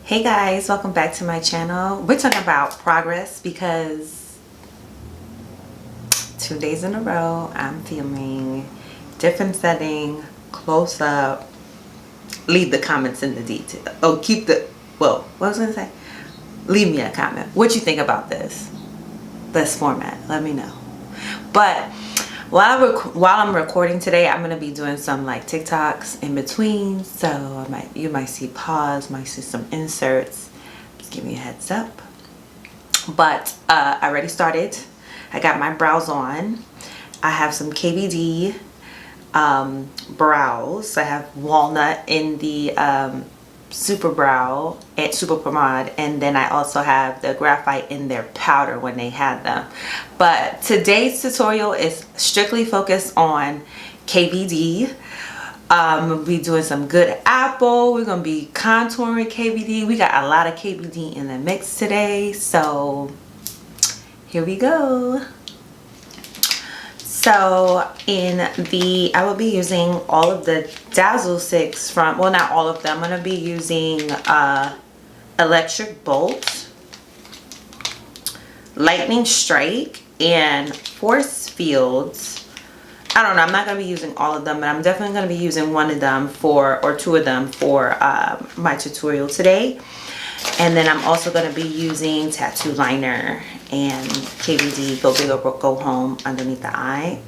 Hey guys, welcome back to my channel. We're talking about progress because 2 days in a row I'm filming different setting, close up. Leave the comments in the detail. Oh, what was I gonna say? Leave me a comment. What you think about this format? Let me know. But while I'm recording today, I'm gonna be doing some like TikToks in between, so you might see pause, might see some inserts. Just give me a heads up. But I already started. I got my brows on. I have some KVD brows. I have walnut in the super brow and super pomade, and then I also have the graphite in their powder when they had them. But today's tutorial is strictly focused on KVD. We'll be doing some good apple. We're gonna be contouring KVD. We got a lot of KVD in the mix today, so here we go. So I will be using all of the Dazzle sticks from, well, not all of them. I'm going to be using Electric Bolt, Lightning Strike, and Force Fields. I don't know. I'm not going to be using all of them, but I'm definitely going to be using one of them or two of them for my tutorial today. And then I'm also going to be using Tattoo Liner and KVD, Go Big or Go Home, underneath the eye.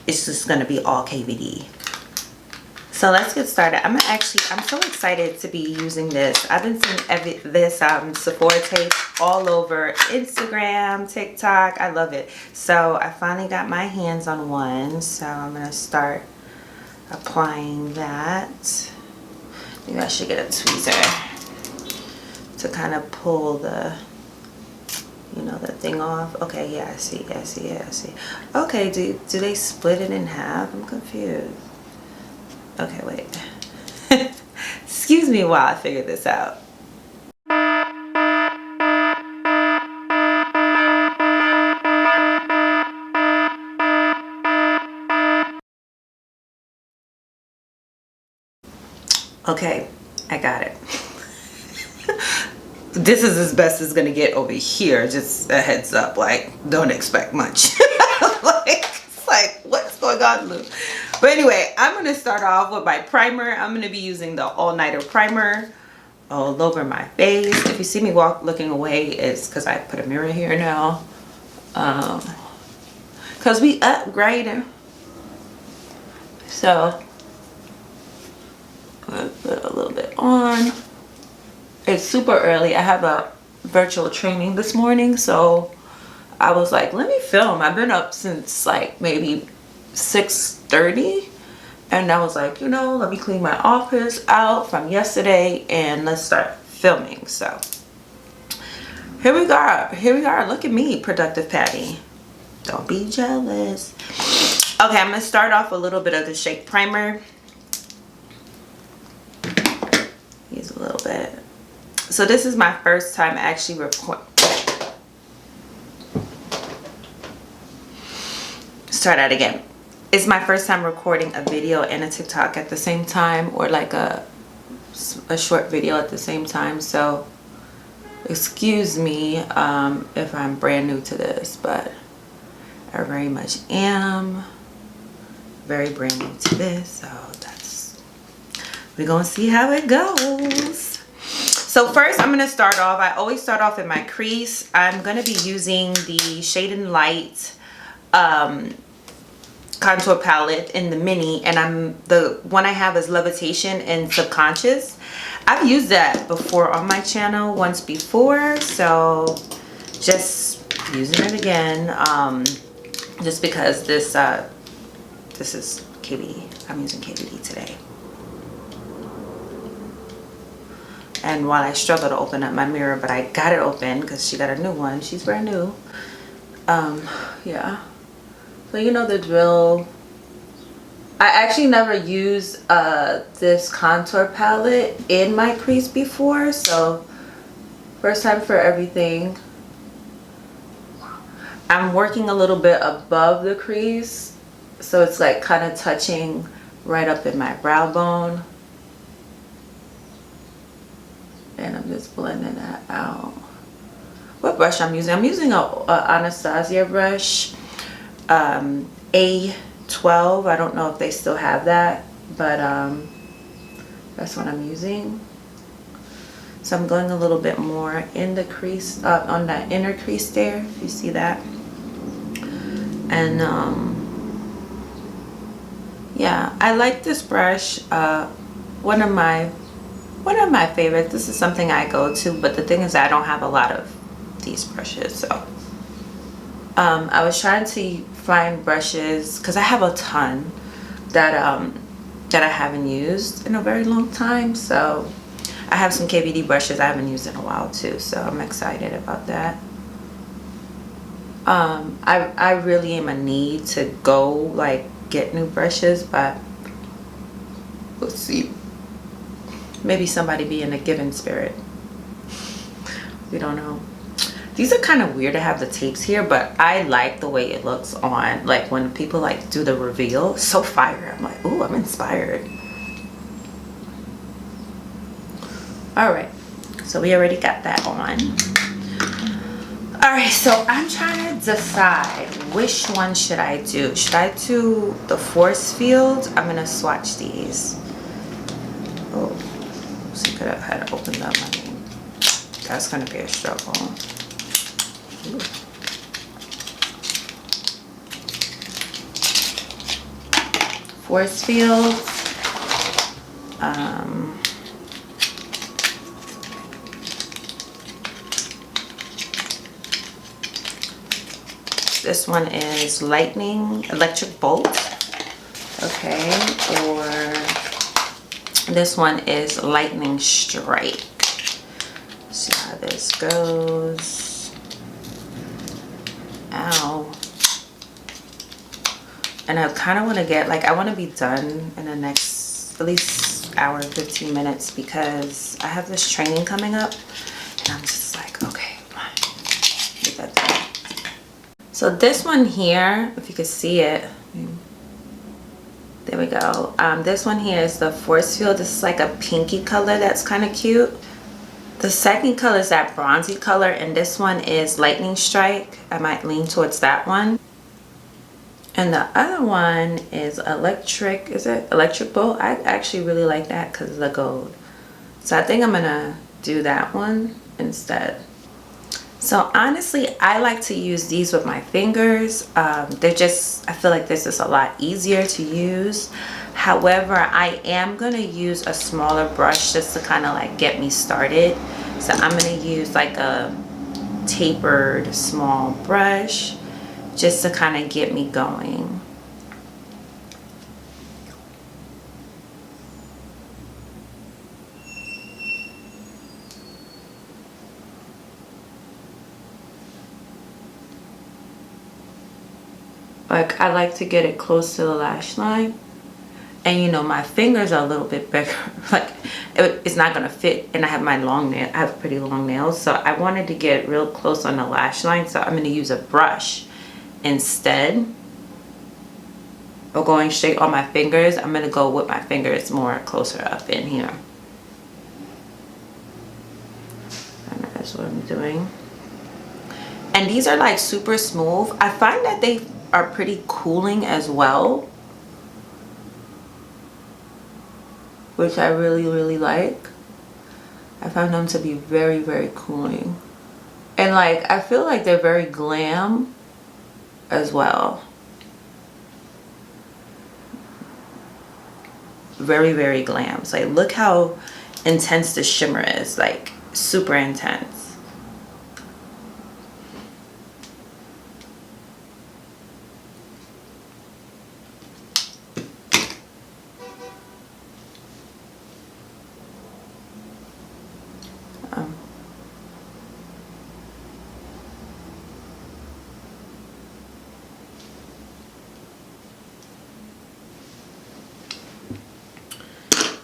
It's just going to be all KVD. So let's get started. I'm so excited to be using this. I've been seeing this Sephora tape all over Instagram, TikTok. I love it. So I finally got my hands on one. So I'm going to start applying that. Maybe I should get a tweezer to kind of pull the, the thing off. Okay, yeah, I see. Okay, do they split it in half? I'm confused. Okay, wait. Excuse me while I figure this out. Okay, I got it. This is as best as gonna get over here. Just a heads up, like, don't expect much. It's like, what's going on, Lou? But anyway, I'm gonna start off with my primer. I'm gonna be using the All Nighter primer all over my face. If you see me looking away, it's because I put a mirror here now. Because we upgraded. So I'm gonna put a little bit on. It's super early. I have a virtual training this morning, so I was like, let me film. I've been up since like maybe 6:30, and I was like, let me clean my office out from yesterday and let's start filming. So here we are. Look at me, productive Patty. Don't be jealous. Okay, I'm gonna start off a little bit of the Shake Primer. Use a little bit. So this is my first time actually Start that again. It's my first time recording a video and a TikTok at the same time, or like a short video at the same time. So excuse me if I'm brand new to this, but I very much am very brand new to this. So we're gonna see how it goes. So first I'm going to start off, I always start off in my crease. I'm going to be using the Shade and Light contour palette in the mini, and the one I have is Levitation and Subconscious. I've used that before on my channel once before, so just using it again, just because this is KVD. I'm using KVD today. And while I struggle to open up my mirror, but I got it open because she got a new one. She's brand new. Yeah. So you know the drill. I actually never used this contour palette in my crease before. So first time for everything. I'm working a little bit above the crease. So it's like kind of touching right up in my brow bone. and I'm just blending that out. What brush I'm using? I'm using a Anastasia brush, A12. I don't know if they still have that, but that's what I'm using. So I'm going a little bit more in the crease, on that inner crease there, if you see that. And yeah, I like this brush. One of my favorites. This is something I go to, but the thing is I don't have a lot of these brushes, so I was trying to find brushes because I have a ton that I haven't used in a very long time. So I have some KVD brushes I haven't used in a while too, so I'm excited about that. I really am in need to go like get new brushes, but we'll see. Maybe somebody be in a giving spirit. We don't know. These are kind of weird to have the tapes here, but I like the way it looks on, like when people like do the reveal. It's so fire. I'm like, ooh, I'm inspired. All right, so we already got that on. All right, so I'm trying to decide which one should I do. Should I do the force field? I'm gonna swatch these. Oh, so could have had to open that one. That's gonna be a struggle. Ooh. Force field. This one is lightning, electric bolt. Okay, or this one is lightning strike. Let's see how this goes. Ow. And I kind of want to get, like, I want to be done in the next at least hour and 15 minutes because I have this training coming up and I'm just like, okay, come on, get that done. So this one here, if you can see it, there we go. This one here is the force field. This is like a pinky color that's kind of cute. The second color is that bronzy color, and this one is lightning strike. I might lean towards that one. And the other one is electric, is it? Electric bolt. I actually really like that because of the gold. So I think I'm gonna do that one instead. So honestly, I like to use these with my fingers. They're just, I feel like this is a lot easier to use. However, I am gonna use a smaller brush just to kind of like get me started. So I'm gonna use like a tapered small brush just to kind of get me going. Like, I like to get it close to the lash line. And you know, my fingers are a little bit bigger. Like, it's not gonna fit, and I have my long nail. I have pretty long nails, so I wanted to get real close on the lash line. So I'm gonna use a brush instead of going straight on my fingers. I'm gonna go with my fingers more closer up in here. And that's what I'm doing. And these are like super smooth. I find that they are pretty cooling as well, which I really like. I found them to be very cooling, and like I feel like they're very glam as well. Very glam. So like, look how intense the shimmer is, like super intense.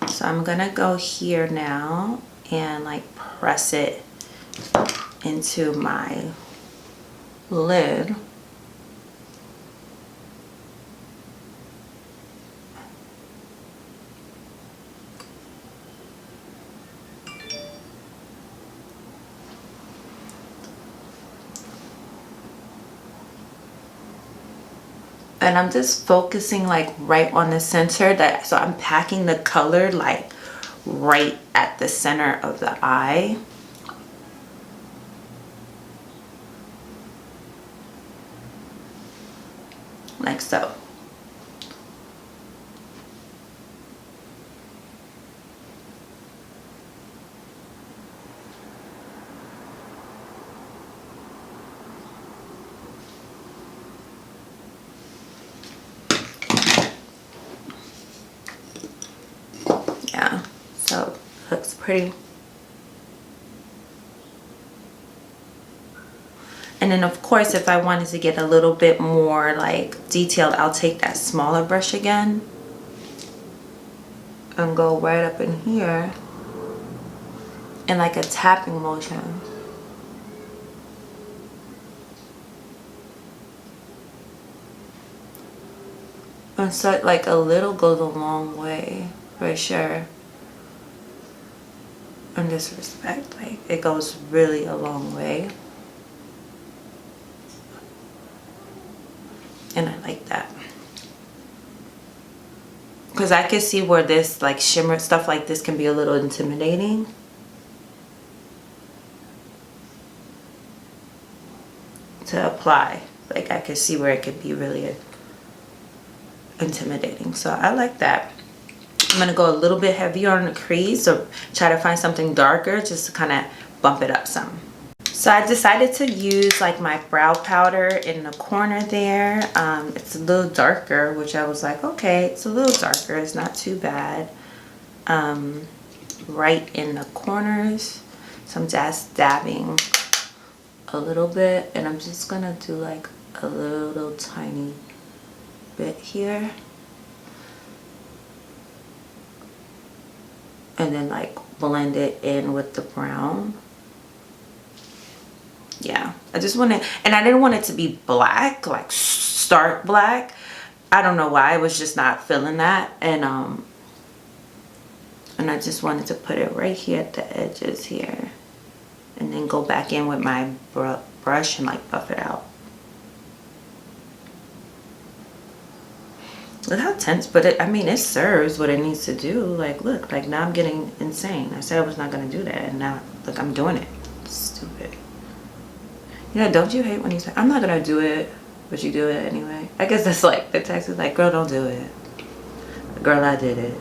So I'm gonna go here now and like press it into my lid. And I'm just focusing like right on the center, that so I'm packing the color like right at the center of the eye. Like so. Yeah, so looks pretty. And then of course, if I wanted to get a little bit more like detailed, I'll take that smaller brush again and go right up in here in like a tapping motion. And so like a little goes a long way, for sure. In this respect, like it goes really a long way. And I like that. Because I can see where this like shimmer stuff like this can be a little intimidating. To apply. Like I can see where it could be really intimidating. So I like that. I'm going to go a little bit heavier on the crease, or try to find something darker just to kind of bump it up some. So I decided to use like my brow powder in the corner there. It's a little darker, which I was like, okay, it's a little darker. It's not too bad. Right in the corners. So I'm just dabbing a little bit, and I'm just going to do like a little tiny bit here. And then like blend it in with the brown. Yeah, I just wanted, and I didn't want it to be black, like stark black. I don't know why, I was just not feeling that. And I just wanted to put it right here at the edges here, and then go back in with my brush and like buff it out. Look how tense, but it, I mean, it serves what it needs to do. Like, look, like now I'm getting insane. I said I was not going to do that, and now, look, I'm doing it. Stupid. You know, don't you hate when you say, I'm not going to do it, but you do it anyway? I guess that's like, the text is like, girl, don't do it. Girl, I did it.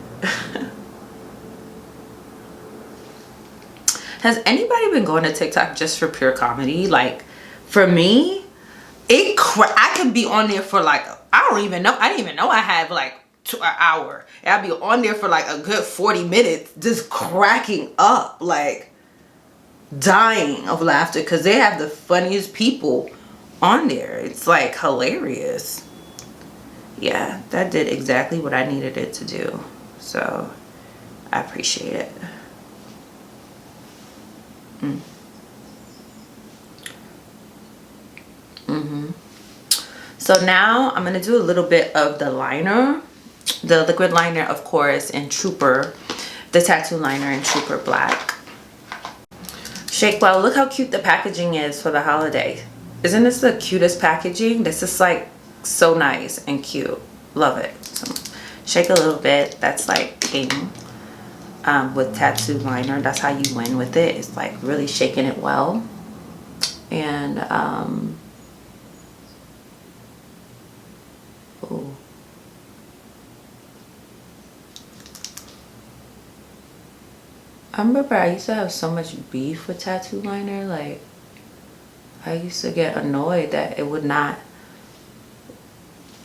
Has anybody been going to TikTok just for pure comedy? Like, for me, I could be on there for like, I don't even know. I didn't even know I had like an hour. I'd be on there for like a good 40 minutes just cracking up, like dying of laughter, because they have the funniest people on there. It's like hilarious. Yeah, that did exactly what I needed it to do. So I appreciate it. So now I'm going to do a little bit of the liner, the liquid liner, of course, in Trooper, the tattoo liner in Trooper Black. Shake Well, look how cute the packaging is for the holiday. Isn't this the cutest packaging? This is like so nice and cute. Love it. So shake a little bit. That's like king with tattoo liner. That's how you win with it. It's like really shaking it well. And ooh. I remember I used to have so much beef with tattoo liner. Like, I used to get annoyed that it would not,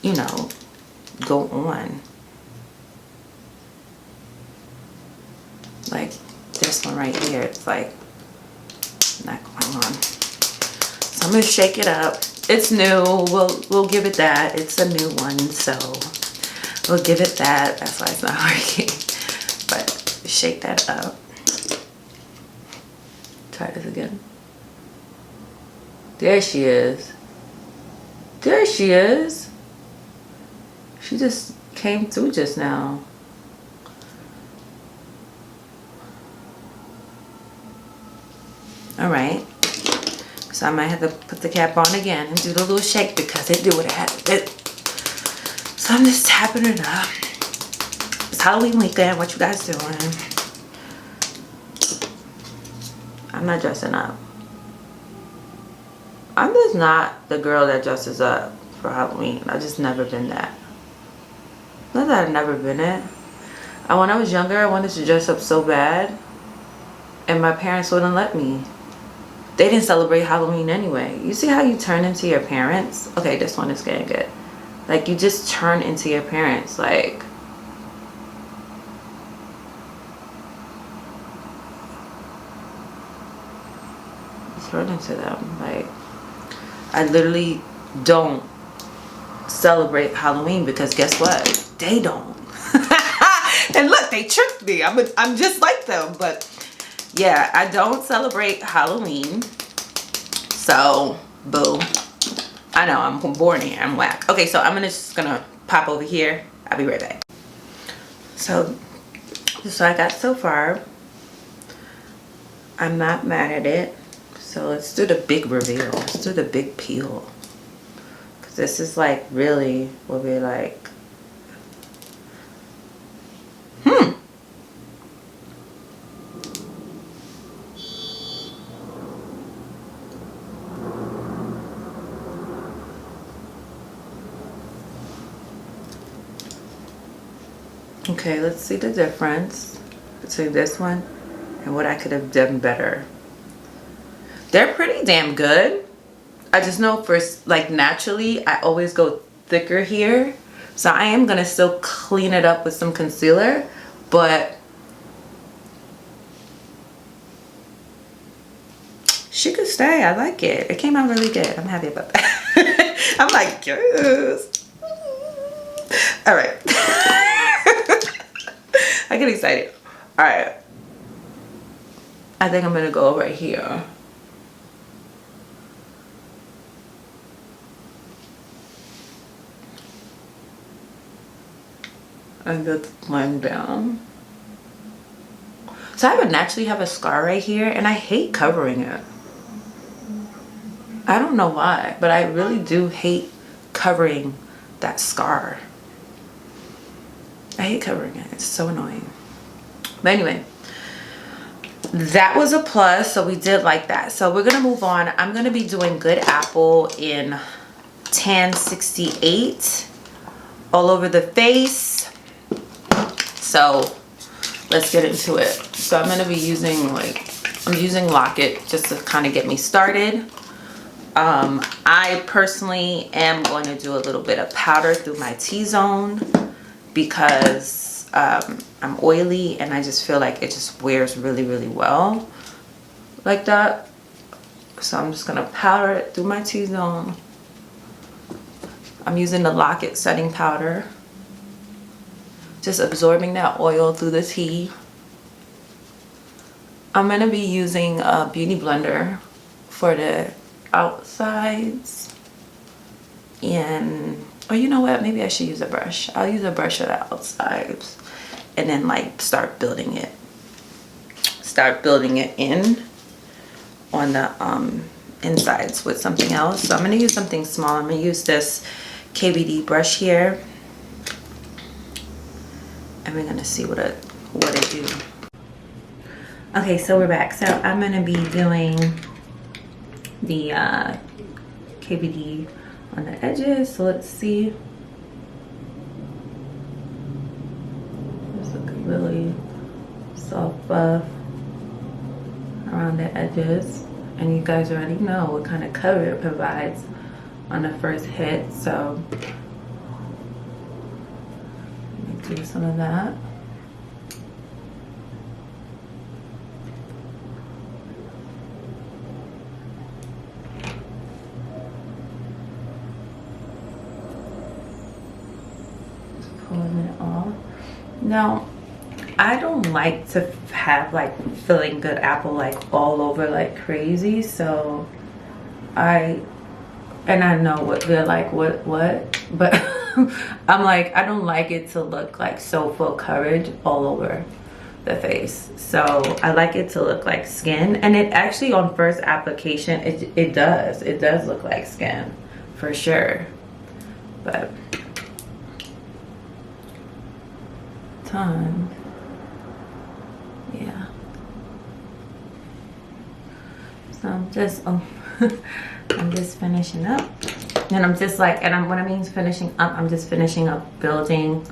you know, go on. Like this one right here, it's like not going on. So I'm gonna shake it up. It's new. We'll give it that. It's a new one, so we'll give it that. That's why it's not working. But shake that up. Try this again. There she is. There she is. She just came through just now. All right. So I might have to put the cap on again and do the little shake because it did what it had to do. So I'm just tapping it up. It's Halloween weekend. What you guys doing? I'm not dressing up. I'm just not the girl that dresses up for Halloween. I've just never been that. Not that I've never been it. And when I was younger, I wanted to dress up so bad. And my parents wouldn't let me. They didn't celebrate Halloween anyway. You see how you turn into your parents? Okay, this one is getting good. Like, you just turn into your parents. Like, you turn into them. Like, I literally don't celebrate Halloween because guess what? They don't. And look, they tricked me. I'm just like them. But yeah, I don't celebrate Halloween. So, boo. I know, I'm born here. I'm whack. Okay, so I'm just gonna pop over here. I'll be right back. So, this is what I got so far. I'm not mad at it. So let's do the big reveal. Let's do the big peel. Because this is like really will be like, okay, let's see the difference between this one and what I could have done better. They're pretty damn good. I just know first, like naturally, I always go thicker here. So I am gonna still clean it up with some concealer, but she could stay. I like it. It came out really good. I'm happy about that. I'm like, yes. All right. I get excited. All right. I think I'm gonna go right here. And just blend down. So I would naturally have a scar right here, and I hate covering it. I don't know why, but I really do hate covering that scar. I hate covering it. It's so annoying. But anyway, that was a plus. So we did like that. So we're gonna move on. I'm gonna be doing Good Apple in Tan 68 all over the face. So let's get into it. So I'm gonna be using I'm using Locket just to kind of get me started. I personally am going to do a little bit of powder through my T-zone because I'm oily and I just feel like it just wears really, really well like that. So I'm just gonna powder it through my T-zone. I'm using the Locket setting powder. Just absorbing that oil through the T. I'm gonna be using a beauty blender for the outsides. And, or you know what, maybe I should use a brush. I'll use a brush for the outsides. And then like start building it. Start building it in on the insides with something else. So I'm gonna use something small. I'm gonna use this KBD brush here. And we're gonna see what it do. Okay, so we're back. So I'm gonna be doing the KBD on the edges. So let's see. Just like a really soft buff around the edges. And you guys already know what kind of cover it provides on the first hit. So do some of that. Just pulling it off. Now, I don't like to have like filling Good Apple like all over like crazy, so I know what they're like, what, but I'm like, I don't like it to look like so full coverage all over the face. So I like it to look like skin, and it actually on first application it does look like skin for sure. But time. Yeah. So I'm just I'm just finishing up, and I'm just like, and when I mean finishing up, I'm just finishing up building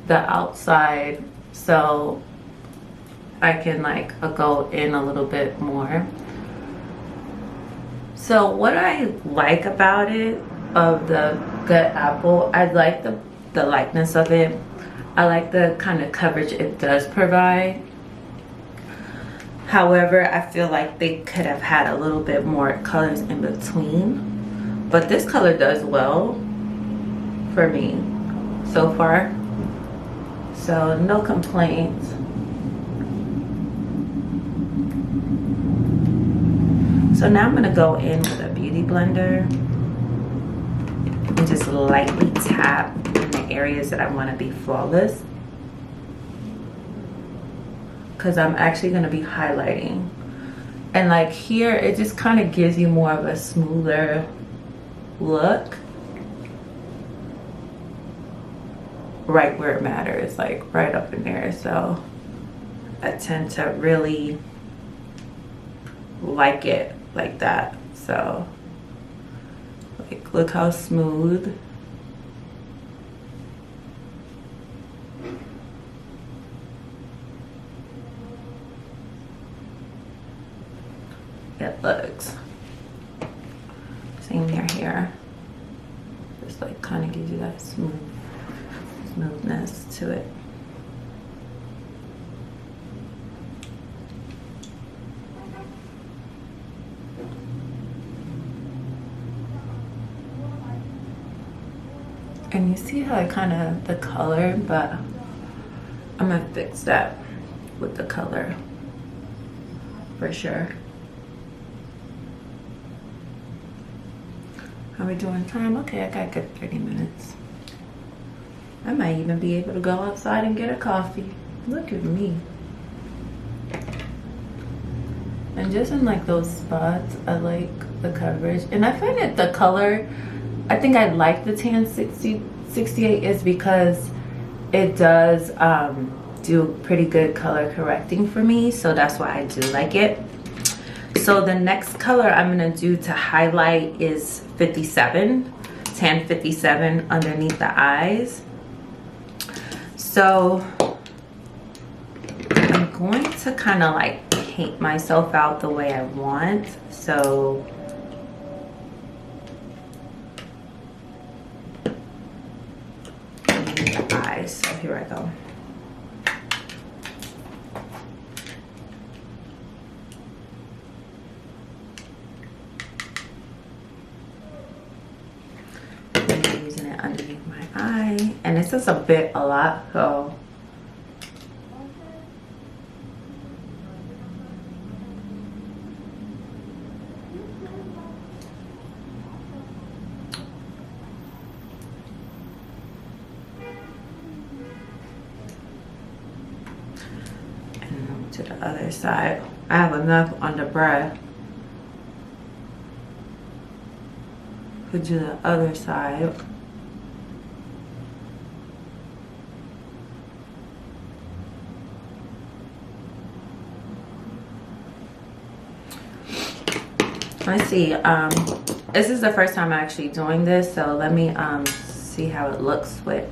the outside so I can like go in a little bit more. So what I like about it, of the Good Apple, I like the lightness of it. I like the kind of coverage it does provide. However, I feel like they could have had a little bit more colors in between. But this color does well for me so far. So no complaints. So now I'm gonna go in with a beauty blender and just lightly tap in the areas that I want to be flawless, because I'm actually going to be highlighting, and like here it just kind of gives you more of a smoother look right where it matters, like right up in there. So I tend to really like it like that. So like, look how smooth. It looks. Same here. Just like kind of gives you that smoothness to it. And you see how it kind of, the color, but I'm gonna fix that with the color for sure. How we doing time? Okay, I got a good 30 minutes. I might even be able to go outside and get a coffee. Look at me. And just in like those spots, I like the coverage. And I find that the color, I think I like the tan 68 is because it does do pretty good color correcting for me. So that's why I do like it. So the next color I'm gonna do to highlight is 57, tan 57 underneath the eyes. So I'm going to kind of like paint myself out the way I want. So underneath the eyes. So here I go. Underneath my eye, and it's just a lot, so and to the other side. I have enough on the brush to do the other side. Let's see, this is the first time I'm actually doing this, so let me see how it looks with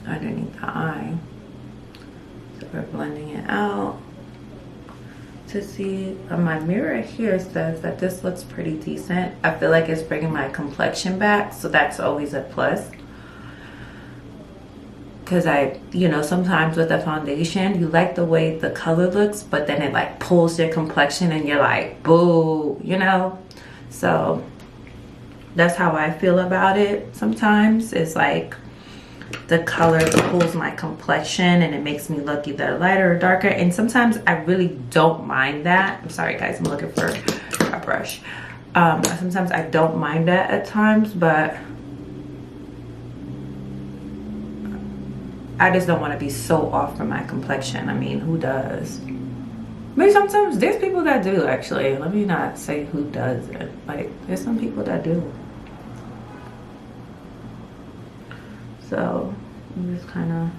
underneath the eye. So we're blending it out to see. My mirror here says that this looks pretty decent. I feel like it's bringing my complexion back, so that's always a plus. Because you know, sometimes with a foundation, you like the way the color looks, but then it like pulls your complexion and you're like, boo, you know? So that's how I feel about it sometimes. It's like the color pulls my complexion and it makes me look either lighter or darker. And sometimes I really don't mind that. I'm sorry guys, I'm looking for a brush. Sometimes I don't mind that at times, but I just don't want to be so off from my complexion. I mean, who does? But sometimes there's people that do, actually. Let me not say who doesn't. Like, there's some people that do. So, I'm just kind of...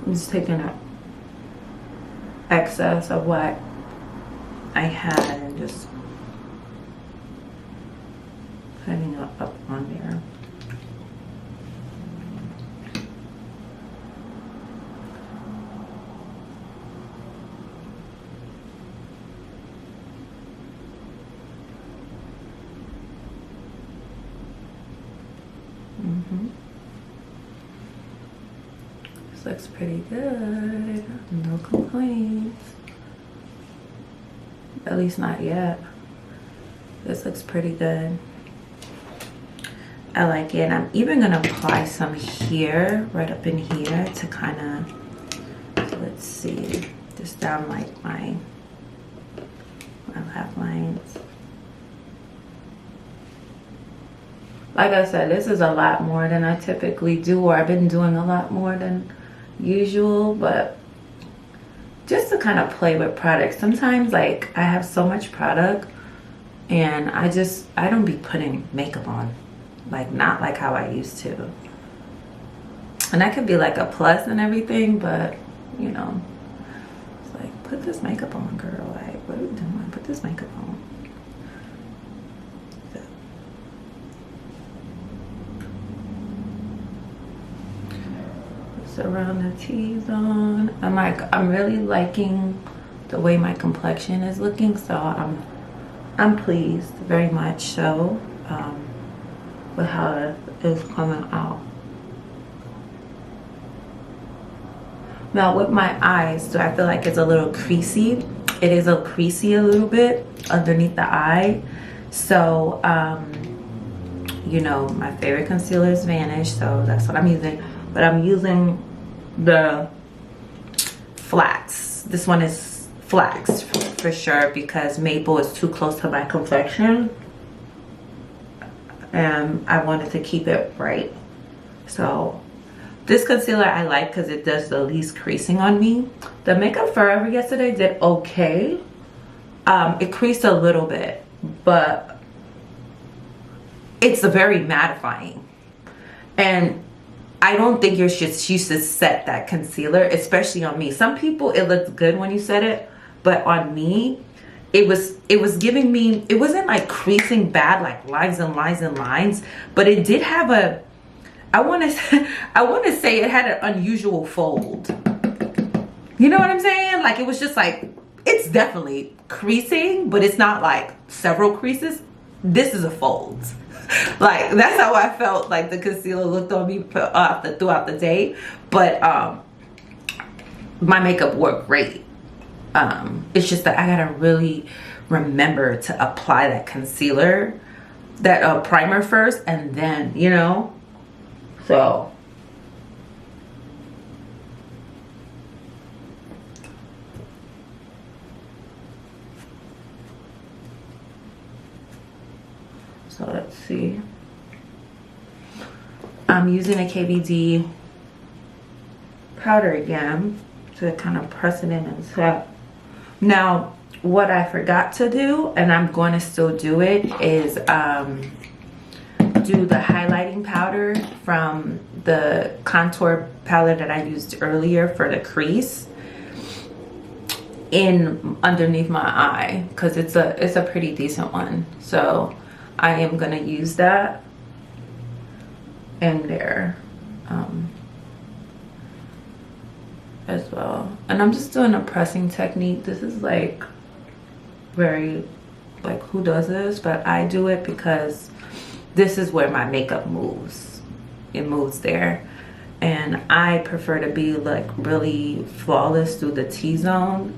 I'm just taking an excess of what I had and just putting it up on there. This looks pretty good. No complaints. At least not yet. This looks pretty good. I like it. I'm even gonna apply some here, right up in here, to kind of, let's see, just down like my laugh lines. Like I said, this is a lot more than I typically do, or I've been doing a lot more than usual, but just to kind of play with products. Sometimes, like, I have so much product and I don't be putting makeup on, like, not like how I used to. And that could be like a plus and everything, but you know, it's like, put this makeup on, girl. Like, what are you doing? Put this makeup on. Around the T-zone. I'm really liking the way my complexion is looking, so I'm pleased very much so with how it is coming out. Now with my eyes, do I feel like it's a little creasy? It is a creasy a little bit underneath the eye. So you know, my favorite concealer is Vanish, so that's what I'm using. But I'm using the Flax. This one is Flax for sure, because Maple is too close to my complexion and I wanted to keep it bright. So this concealer I like because it does the least creasing on me. The Makeup Forever yesterday did okay. It creased a little bit, but it's very mattifying. And I don't think you should set that concealer, especially on me. Some people, it looks good when you set it, but on me, it was giving me, it wasn't like creasing bad, like lines and lines and lines, but it did have a, I want to say it had an unusual fold. You know what I'm saying? Like, it was just like, it's definitely creasing, but it's not like several creases. This is a fold. Like, that's how I felt like the concealer looked on me throughout the day. But my makeup worked great. It's just that I gotta really remember to apply that concealer, that primer first, and then, you know, so let's see. I'm using a KVD powder again to kind of press it in and set. Now, what I forgot to do, and I'm going to still do it, is do the highlighting powder from the contour palette that I used earlier for the crease in underneath my eye, because it's a pretty decent one. So I am gonna use that in there as well. And I'm just doing a pressing technique. This is like very, like, who does this? But I do it because this is where my makeup moves. It moves there. And I prefer to be like really flawless through the T-zone,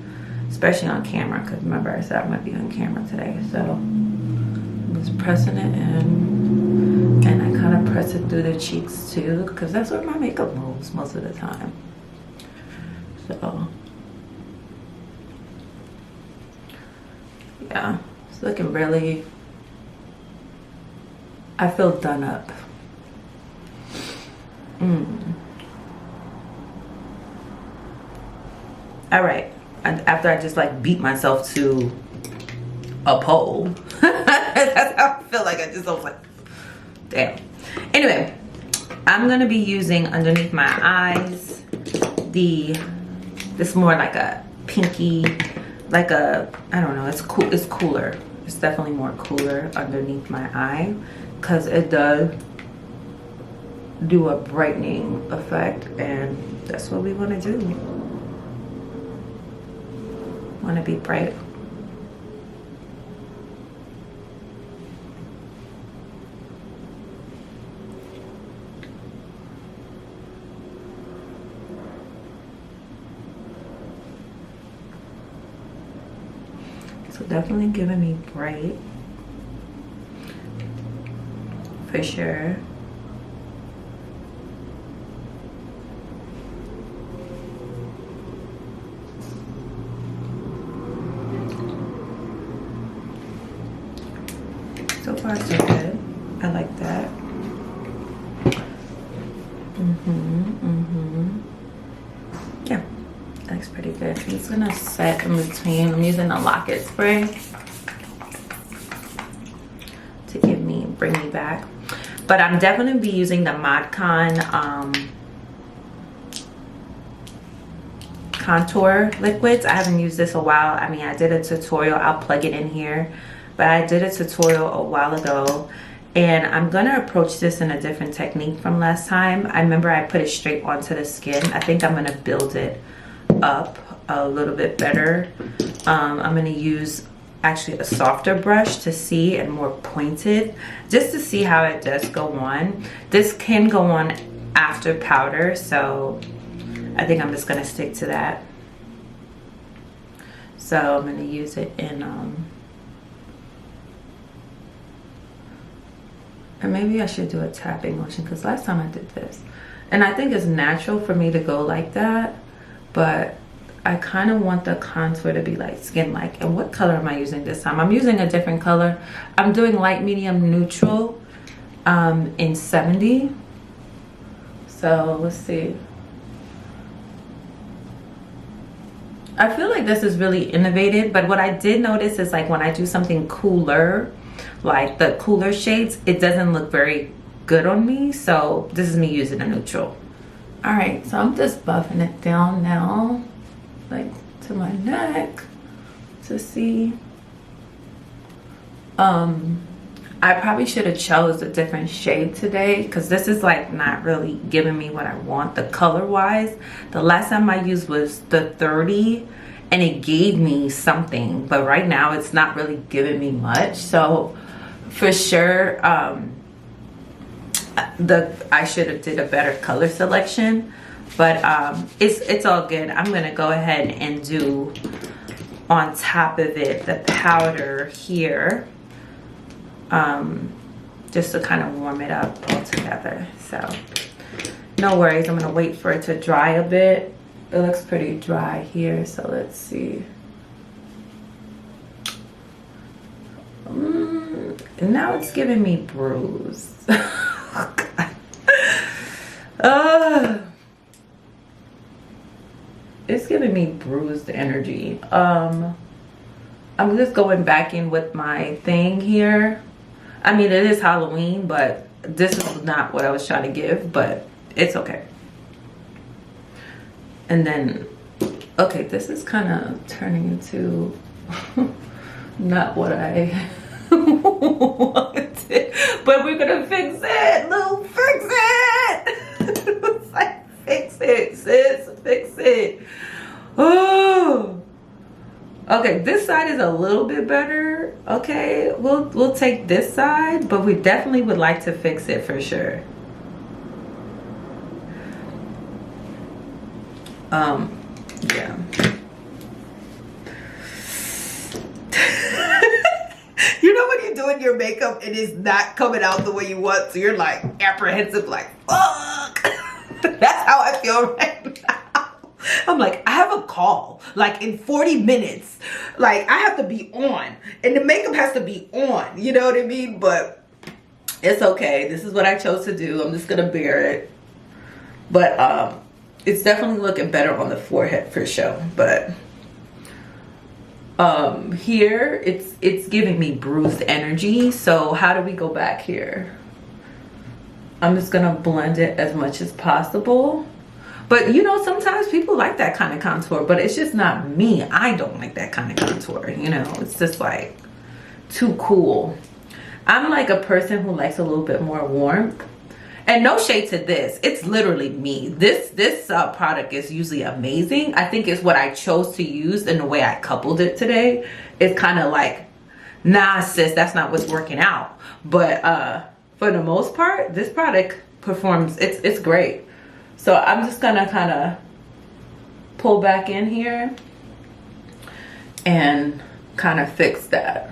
especially on camera, because remember I said I'm gonna be on camera today. So I'm just pressing it in, and I kind of press it through the cheeks too, because that's where my makeup moves most of the time. So yeah, it's looking really, I feel done up. All right, and after I just like beat myself to a pole. That's how I feel like. I was like, damn. Anyway, I'm gonna be using underneath my eyes this more like a pinky, like a, I don't know, it's cool, it's cooler. It's definitely more cooler underneath my eye because it does do a brightening effect, and that's what we want to do. Want to be bright. So definitely giving me bright for sure. So far so good. I like that. Yeah, that looks pretty good. I'm just gonna set in between. I'm using a locket spray to bring me back. But I'm definitely be using the MODCON contour liquids. I haven't used this a while. I mean, I did a tutorial. I'll plug it in here. But I did a tutorial a while ago, and I'm gonna approach this in a different technique from last time. I remember I put it straight onto the skin. I think I'm gonna build it up a little bit better. I'm gonna use actually a softer brush to see, and more pointed, just to see how it does go on. This can go on after powder, so I think I'm just gonna stick to that. So I'm gonna use it in and maybe I should do a tapping motion, because last time I did this, and I think it's natural for me to go like that, but I kind of want the contour to be like skin-like. And what color am I using this time? I'm using a different color. I'm doing light, medium, neutral in 70. So let's see. I feel like this is really innovative, but what I did notice is like when I do something cooler, like the cooler shades, it doesn't look very good on me. So this is me using a neutral. All right, so I'm just buffing it down now, like to my neck to see. I probably should have chose a different shade today, because this is like not really giving me what I want the color wise. The last time I used was the 30, and it gave me something, but right now it's not really giving me much. So for sure, I should have did a better color selection, but it's all good. I'm gonna go ahead and do on top of it the powder here, just to kind of warm it up all together. So no worries, I'm gonna wait for it to dry a bit. It looks pretty dry here, so let's see. And now it's giving me bruise. Oh, God. It's giving me bruised energy. I'm just going back in with my thing here. I mean, it is Halloween, but this is not what I was trying to give, but it's okay. And then, okay, this is kind of turning into not what I wanted, but we're gonna fix it. Lou, fix it. It's like, fix it, sis, fix it. Oh, okay, this side is a little bit better. Okay, we'll take this side, but we definitely would like to fix it for sure. Yeah. You know when you're doing your makeup and it's not coming out the way you want, so you're like apprehensive, like, fuck. That's how I feel right now. I'm like, I have a call, like in 40 minutes. Like, I have to be on, and the makeup has to be on, you know what I mean? But it's okay. This is what I chose to do. I'm just gonna bear it. But it's definitely looking better on the forehead for sure, but here it's giving me bruised energy. So how do we go back here? I'm just gonna blend it as much as possible. But you know, sometimes people like that kind of contour, but it's just not me. I don't like that kind of contour, you know. It's just like too cool. I'm like a person who likes a little bit more warmth. And no shade to this, it's literally me. This product is usually amazing. I think it's what I chose to use and the way I coupled it today. It's kind of like, nah sis, that's not what's working out. But for the most part, this product performs, it's great. So I'm just gonna kind of pull back in here and kind of fix that.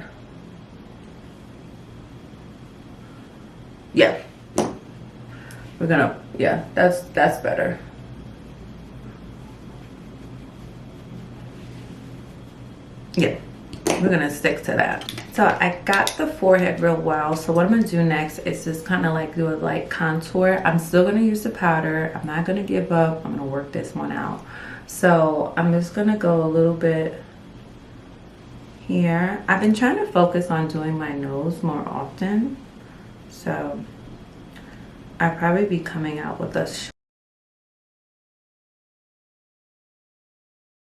Yeah. We're gonna, yeah, that's better. Yeah, we're gonna stick to that. So I got the forehead real well. So what I'm gonna do next is just kind of like do a light contour. I'm still gonna use the powder. I'm not gonna give up. I'm gonna work this one out. So I'm just gonna go a little bit here. I've been trying to focus on doing my nose more often. So I'll probably be coming out with a